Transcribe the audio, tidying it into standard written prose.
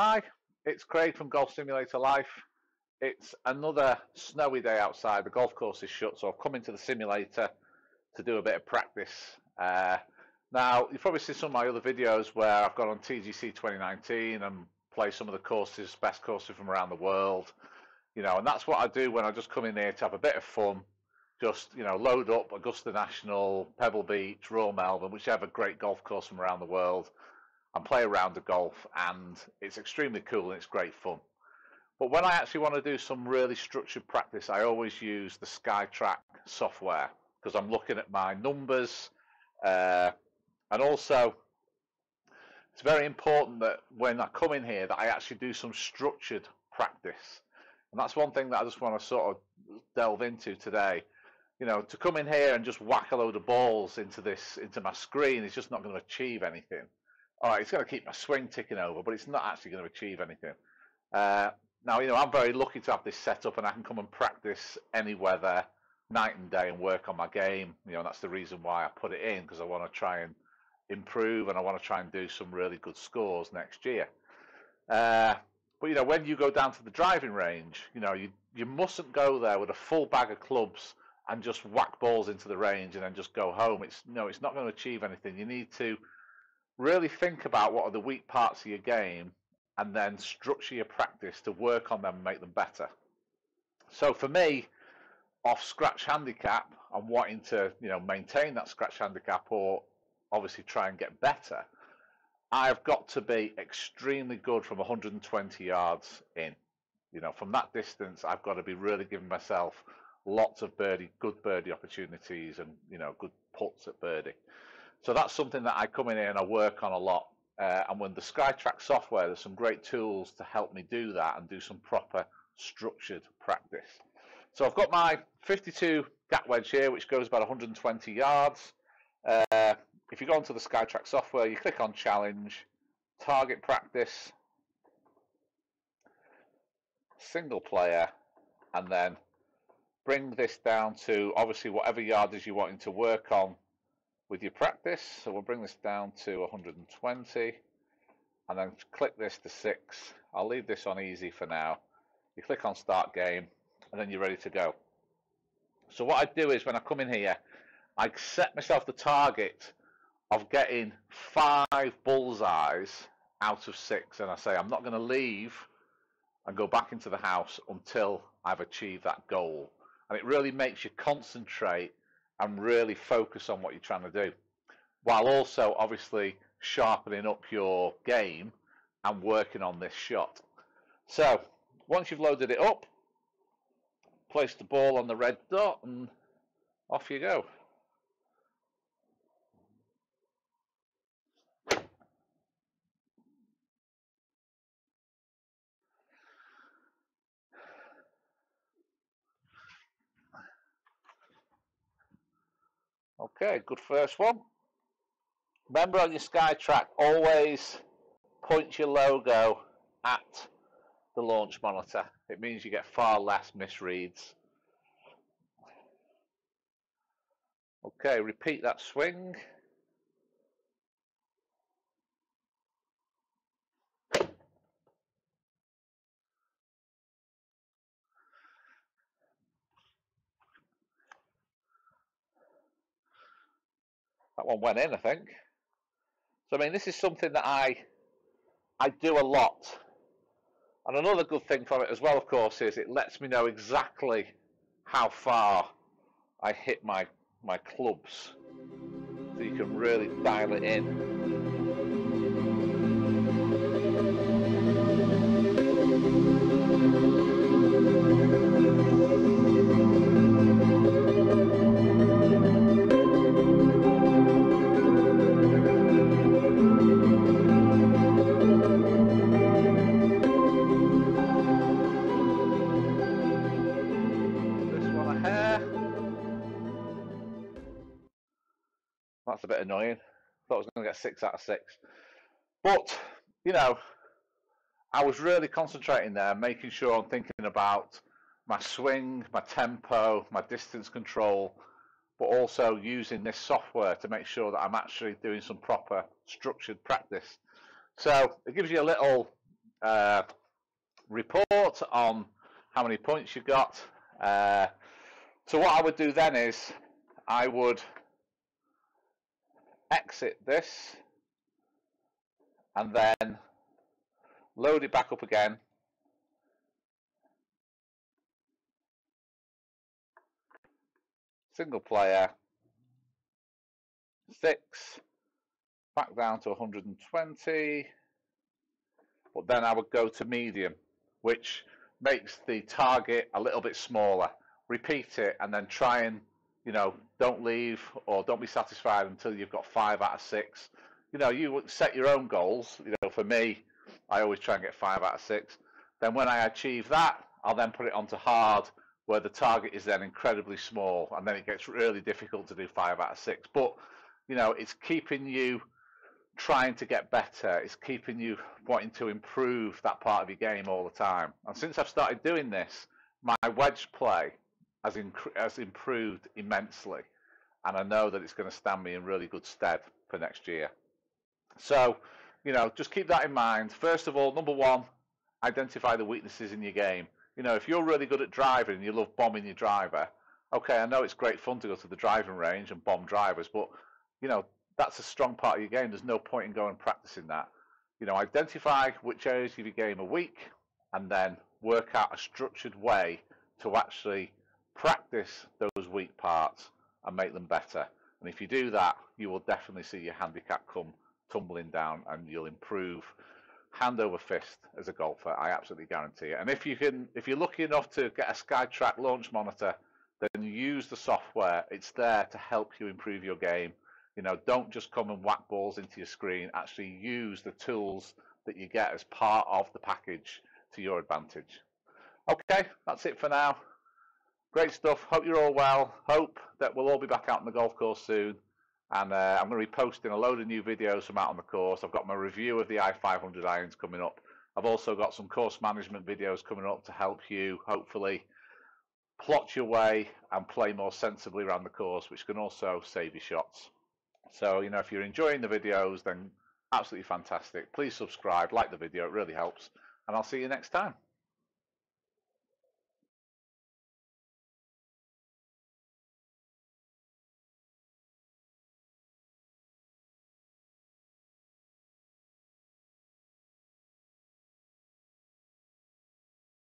Hi, it's Craig from Golf Simulator Life. It's another snowy day outside. The golf course is shut, so I've come into the simulator to do a bit of practice. Now, you've probably seen some of my other videos where I've gone on TGC 2019 and play some of the courses, best courses from around the world. And that's what I do when I just come in here to have a bit of fun. Just, load up Augusta National, Pebble Beach, Royal Melbourne, whichever great golf course from around the world, and play a round of golf, and it's extremely cool and it's great fun. But when I actually want to do some really structured practice, I always use the Skytrak software because I'm looking at my numbers, and also it's very important that when I come in here that I actually do some structured practice. And that's one thing that I just want to sort of delve into today. To come in here and just whack a load of balls into my screen is just not going to achieve anything. All right, it's going to keep my swing ticking over, but it's not actually going to achieve anything. Now, I'm very lucky to have this set up, and I can come and practice any weather, night and day, and work on my game. That's the reason why I put it in, because I want to try and improve, and I want to try and do some really good scores next year. But when you go down to the driving range, you mustn't go there with a full bag of clubs and just whack balls into the range and then just go home. It's not going to achieve anything. You need to really think about what are the weak parts of your game and then structure your practice to work on them and make them better. So for me, off scratch handicap, I'm wanting to maintain that scratch handicap or obviously try and get better. I've got to be extremely good from 120 yards in. From that distance, I've got to be really giving myself lots of good birdie opportunities and good putts at birdie. So that's something that I come in here and I work on a lot. And with the Skytrak software, there's some great tools to help me do that and do some proper structured practice. So I've got my 52 gap wedge here, which goes about 120 yards. If you go onto the Skytrak software, you click on challenge, target practice, single player, and then bring this down to obviously whatever yardage you're wanting to work on with your practice. So we'll bring this down to 120 and then click this to 6. I'll leave this on easy for now. You click on start game and then you're ready to go. So what I do is when I come in here, I set myself the target of getting 5 bullseyes out of 6, and I say I'm not going to leave and go back into the house until I've achieved that goal. And it really makes you concentrate and really focus on what you're trying to do, while also obviously sharpening up your game and working on this shot. So once you've loaded it up, place the ball on the red dot and off you go. Okay, good first one. Remember on your Skytrak, always point your logo at the launch monitor. It means you get far less misreads. Okay, repeat that swing. That one went in, I think. So, I mean, this is something that I do a lot. And another good thing from it as well, of course, is it lets me know exactly how far I hit my clubs. So you can really dial it in. That's a bit annoying. Thought I was going to get 6 out of 6. But, I was really concentrating there, making sure I'm thinking about my swing, my tempo, my distance control, but also using this software to make sure that I'm actually doing some proper structured practice. So it gives you a little report on how many points you got. So what I would do then is I would exit this and then load it back up again. Single player, 6, back down to 120, but then I would go to medium, which makes the target a little bit smaller. Repeat it and then try and, don't leave or don't be satisfied until you've got 5 out of 6. You set your own goals. For me, I always try and get 5 out of 6. Then when I achieve that, I'll then put it onto hard, where the target is then incredibly small, and then it gets really difficult to do 5 out of 6. But, it's keeping you trying to get better. It's keeping you wanting to improve that part of your game all the time. And since I've started doing this, my wedge play has improved immensely, and I know that it's going to stand me in really good stead for next year. So, just keep that in mind. First of all, number one, identify the weaknesses in your game. If you're really good at driving and you love bombing your driver, okay, I know it's great fun to go to the driving range and bomb drivers, but, that's a strong part of your game. There's no point in going and practicing that. Identify which areas of your game are weak and then work out a structured way to actually practice those weak parts and make them better. And if you do that, you will definitely see your handicap come tumbling down and you'll improve hand over fist as a golfer. I absolutely guarantee it. And if you're lucky enough to get a Skytrak Launch Monitor, then use the software. It's there to help you improve your game. Don't just come and whack balls into your screen. Actually use the tools that you get as part of the package to your advantage. Okay, that's it for now. Great stuff. Hope you're all well. Hope that we'll all be back out on the golf course soon. And I'm going to be posting a load of new videos from out on the course. I've got my review of the i500 irons coming up. I've also got some course management videos coming up to help you hopefully plot your way and play more sensibly around the course, which can also save you shots. So, if you're enjoying the videos, then absolutely fantastic. Please subscribe, like the video, it really helps. And I'll see you next time.